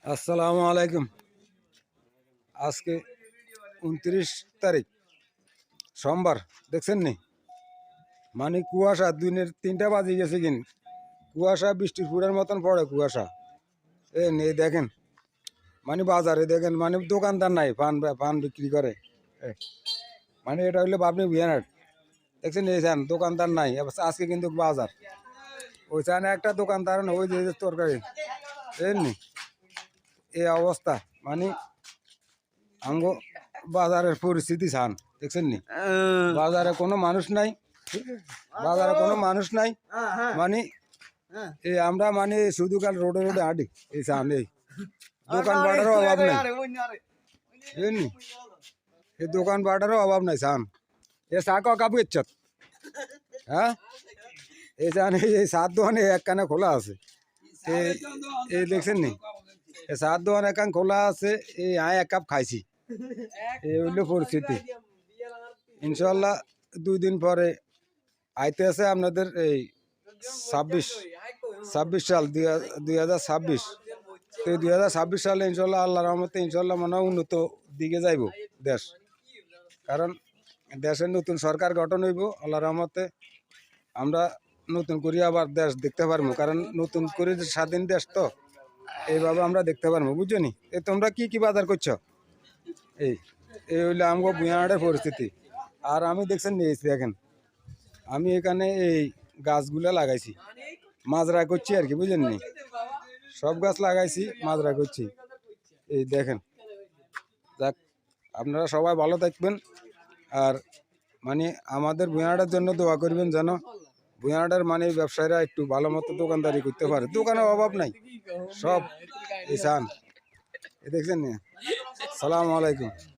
আসসালামু আলাইকুম। আজকে 29 তারিখ সোমবার। দেখছেন নি মানে কুয়াশা দিনের 3টা বাজে গেছে কিন কুয়াশা বৃষ্টির ফুড়ের মতন পড়ে কুয়াশা। নেই দেখেন মানে বাজারে দেখেন মানে দোকানদার নাই পান বিক্রি করে। এ, মানে এটা হইলো আপনি বিয়ানার দেখছেন এই যান দোকানদার নাই আজকে কিন্তু বাজার ওইখানে একটা দোকানদার না ওই যে তরকারি নি এই অবস্থা মানে আঙ্গ বাজারের পরিস্থিতি ছান দেখছেন নি বাজারে কোনো মানুষ নাই বাজারে কোনো মানুষ নাই মানে এই আমরা মানে শুধু কাল রোডে রোডে হাঁটি এই ছান এই দোকান পাটারও অভাব নাই বুঝলেন এই দোকান পাটারও অভাব নাই ছান এ চা কাপু ইচ্ছত হ্যাঁ এই ছান এই সাত দোকানে একখানে খোলা আছে এই দেখছেন নি এই সাত দোকান একখান খোলা আছে এই এক কাপ খাইছি এই হইলো পরিস্থিতি। ইনশাল্লাহ 2 দিন পরে আইতে আছে আপনাদের এই 26 সাল 2026। তো 2026 সালে ইনশাল্লাহ আল্লাহর রহমতে ইনশাল্লাহ মনে হয় উন্নত দিকে যাইব দেশ, কারণ দেশের নতুন সরকার গঠন হইব আল্লাহর রহমতে। আমরা নতুন করে আবার দেশ দেখতে পারবো, কারণ নতুন করে স্বাধীন দেশ তো এইভাবে আমরা দেখতে পারবো। বুঝছো নি তোমরা কি বাজার করছো? এই এই হইলে আমাকে বুয়াড়ের পরিস্থিতি। আর আমি দেখছেন দেখেন আমি এখানে এই গাছগুলা লাগাইছি, মাজরা করছি আর কি, বুঝলেন নি সব গাছ লাগাইছি মাজরা করছি। এই দেখেন যাক আপনারা সবাই ভালো থাকবেন আর মানে আমাদের বুয়াড়ের জন্য দোয়া করবেন যেন বুয়াড়ের মানে ব্যবসায়ীরা একটু ভালো মতো দোকানদারি করতে পারে। দোকানের অভাব নাই, সব ইসান দেখছেন নি। সালাম আলাইকুম।